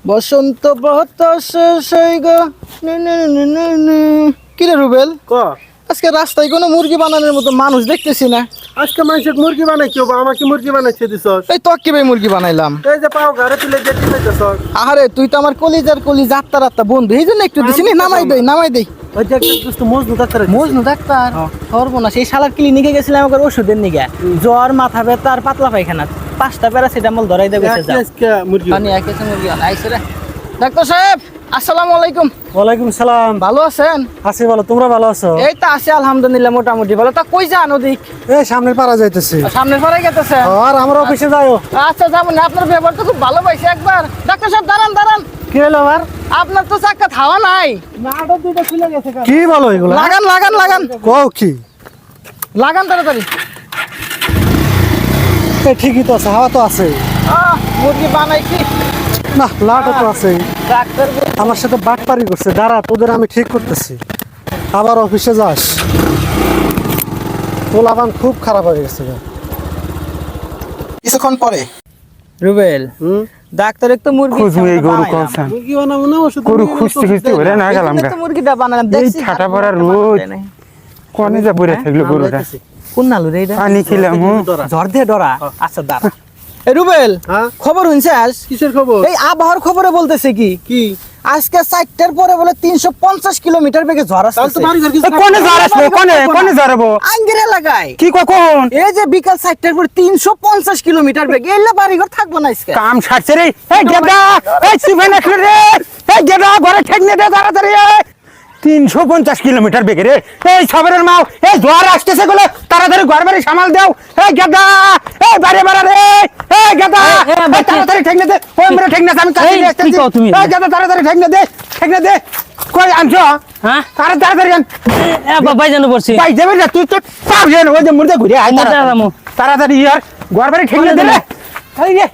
বসন্ত বহুত সেই গো কি রে রুবেল ক আজকে রাস্তায় কোনো মুরগি বানানোর মতো মানুষ দেখতেছি না। আজকে মানুষের মুরগি বানাইছি আমাকে মুরগি বানাইছে দিছ এই তো কি ভাই মুরগি বানাইলাম এই যে পাও ঘরে তুলে যেতে পাইতেছ আরে তুই তো আমার কলিজার আত্মা বন্ধু এই জন্য একটু দিছি নামাই দেই ওই যে একটা দোস্ত মজনু ডাক্তার মজনু ডাক্তার সর্বনাশ এই শালার ক্লিনিকে গেছিলাম আমার ওষুধের নিগা জ্বর মাথা ব্যথা আর পাতলা পায়খানা 5টা প্যারাসিটামল ধরাই দেবে আজকে মুরগি মানে একেছে মুরগি আইছে রে ডাক্তার সাহেব আসসালামু আলাইকুম। ওয়ালাইকুম সালাম। ভালো আছেন? আছি ভালো, তোমরা ভালো আছো? এই তো আছি আলহামদুলিল্লাহ মোটামুটি ভালো। তা কই যান ওদিক? এই সামনের পাড়া যাইতেছি। সামনের পাড়ায় গেতেছে? আর আমরা অফিসে যাইও। আচ্ছা যাবো না, আপনার ব্যবহার তো খুব ভালো পাইছি একবার। ডাক্তার সাহেব দাঁড়ান। কি হলো আবার? আপনার তো চাক্কা হাওয়া নাই। নাটক দুটো খুলে গেছে। কি বলো এগুলো? লাগান কও কি? লাগান তাড়াতাড়ি। ঠিকই তো আছে, হাওয়া তো আছে। মুরগি বানাইছি না, লাটও তো আছে। ডাক্তার আমার সাথে বাটপারি করছে, দাঁড়া তোদের আমি ঠিক করতেছি। আবার অফিসে যাস। পোলাপান খুব খারাপ হয়ে গেছে। কিছুক্ষণ পরে রুবেল ডাক্তার একটু মুরগি মুরগি বানাবো না, ওষুধ গরু খুঁজতে ওরে না গেলাম গা। মুরগিটা বানালাম এই ছাটা পড়া রোদ কোনে যা পড়ে থাকলো গরুটা। কোন নালু রে এটা? পানি খেলাম ঝড় দিয়ে ডরা। আচ্ছা দাঁড়া। এই রুবেল খবর হইছে আজ? কিসের খবর? এই আবহাওয়ার খবরে বলতেছে কি আজকে 4টার পরে বলে 350 কিলোমিটার বেগে ঝড় আসছে। কোনে ঝড় আসবে? কোনে ঝড় হবো? আঙ্গিরে লাগায় কি কখন? এই যে বিকাল 4টার পরে 350 কিলোমিটার বেগে এলে বাড়িঘর থাকবো না আজকে। কাম ছাড়ছে রে। এই গেদা, এই সিফেন আসলে রে। এই গেদা ঘরে ঠেকনে দে তাড়াতাড়ি। 350 কিলোমিটার বেগে রে। এই সবেরের মাও, এই ঝড় আসতেছে গুলো তাড়াতাড়ি ঘর বাড়ি সামাল দাও। এই গেদা, এই বাড়ি বাড়া রে। এই গেদা, তাড়াতাড়ি ঠেকনে দে। ওই মেরে ঠেকনে আমি কাছে নিয়ে আসতেছি। এই গেদা তাড়াতাড়ি ঠেকনে দে। কই আনছো? হ্যাঁ তাড়াতাড়ি আন। বাবাই জানো পড়ছি ভাই যাবে না, তুই তো পারবি না। ওই যে মুর্দে ঘুরে আয় তাড়াতাড়ি ইয়ার ঘর বাড়ি ঠেকনে দে। এই রে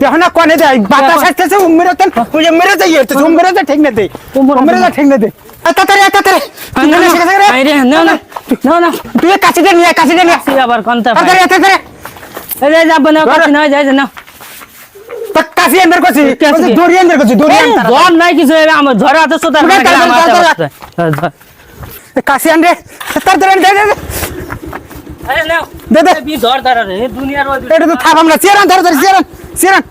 দেখো না কোনে দে বাতাস আসতেছে। উম্মেরতেন ওই যে মেরে যাই তো উম্মেরতে ঠেকনে দে। উম্মেরতে ঠেকনে দে। তাড়াতাড়ি আরে না তুই কাছে দে নিয়ে আবার কোনটা তাড়াতাড়ি এই যাব না কাছে না যাই না কাছে এন্ডার করছি দড়ি এন্ডার করছি দড়ি ঝড় নাই কিছু আমার ঝড় আছে তো তার কাছে আনরে তাড়াতাড়ি দে আরে না দে বি ঝড় দাঁড়া রে দুনিয়ার এটা তো থাপ আমরা চেরান তাড়াতাড়ি চেরান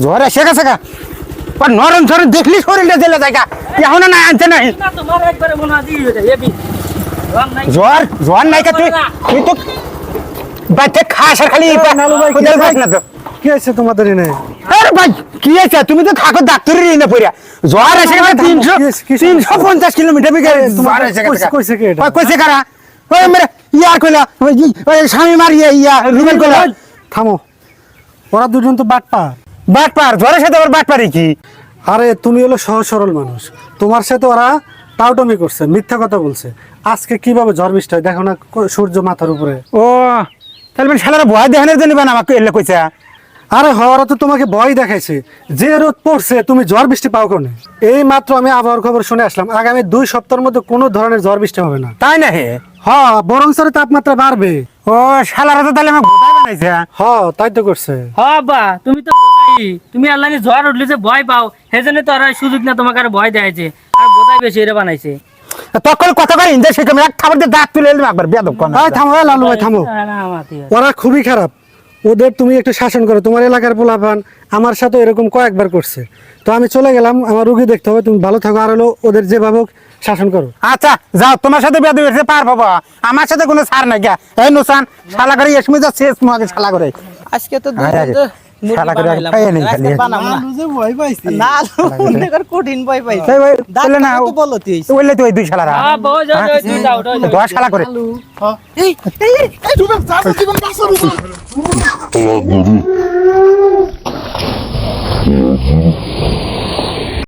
ঝড় এসে গেছে গা। আর নরম ঝড় দেখলি শরীরটা জেলে জায়গা এখন না আনছে নাই। তোমার একবারে মনে হয় দিয়ে যায় এবি ঝড় নাই কা তুই তো বাইতে খাস আর খালি নালু ভাই, কোদাল খাস না তো। কি হয়েছে তোমাদের এনে? আরে ভাই কি আছে? তুমি তো থাকো ডাক্তারের এনে পড়িয়া। ঝড় এসে গেছে 350 কিলোমিটার বেগে ঝড় এসে গেছে। কইছে কে এটা? কইছে কারা? ওই মেরে ইয়ার কইলা ওই স্বামী মারিয়া রুবেল কইলা। থামো, ওরা দুজন তো বাটপার ঝড়ের সাথে আবার বাটপারি কি? আরে তুমি হলো সহজ সরল মানুষ, তোমার সাথে ওরা টাউটমি করছে, মিথ্যা কথা বলছে। আজকে কিভাবে ঝড় বৃষ্টি হয় দেখো না, সূর্য মাথার উপরে। ও তাহলে শালারা ভয় দেখানোর জন্য বানা আমাকে এলে কইছে। আরে ওরা তো তোমাকে ভয় দেখাইছে। যে রোদ পড়ছে তুমি ঝড় বৃষ্টি পাও কোনে? এই মাত্র আমি আবহাওয়ার খবর শুনে আসলাম, আগামী 2 সপ্তাহের মধ্যে কোনো ধরনের ঝড় বৃষ্টি হবে না। তাই না হে? হ্যাঁ, বরং স্যার তাপমাত্রা বাড়বে। ও শালারা তো তাহলে আমাকে ভয় বানাইছে। হ্যাঁ, তাই তো করছে। হ্যাঁ বা তুমি তো তুমি আল্লাহ ঝড় উঠলে যে ভয় পাও সেজন্য তো আর সুযোগ না তোমাকে আর ভয় দেখাইছে আর বোধাই বেশি এরা বানাইছে। তখন কত করে ইঞ্জেকশন শিখে এক খাবার দিয়ে দাঁত তুলে এলাম একবার বেদব কোন। থামো লালু ভাই, থামো। ওরা খুবই খারাপ, ওদের তুমি একটু শাসন করো। তোমার এলাকার পোলাপান আমার সাথে এরকম কয়েকবার করছে, তো আমি চলে গেলাম, আমার রুগী দেখতে হবে। তুমি ভালো থাকো, আর হলো ওদের যেভাবে শাসন করো। আচ্ছা যাও, তোমার সাথে বেদব হয়েছে পার বাবা, আমার সাথে কোনো ছাড় নাই গা। এই নুসান শালা করে এসমে যা শেষ মুখে শালা করে আজকে তো শালা করে খাইয়ে নেই খালি ভয় পাইছি না কঠিন ভয় পাইছি। এই ভাই বলে না তো বলো তুই বললে তুই দুই শালারা তুই যাও 10 শালা করে। এই রুবেল যাবো জীবন বাঁচো রুবেল।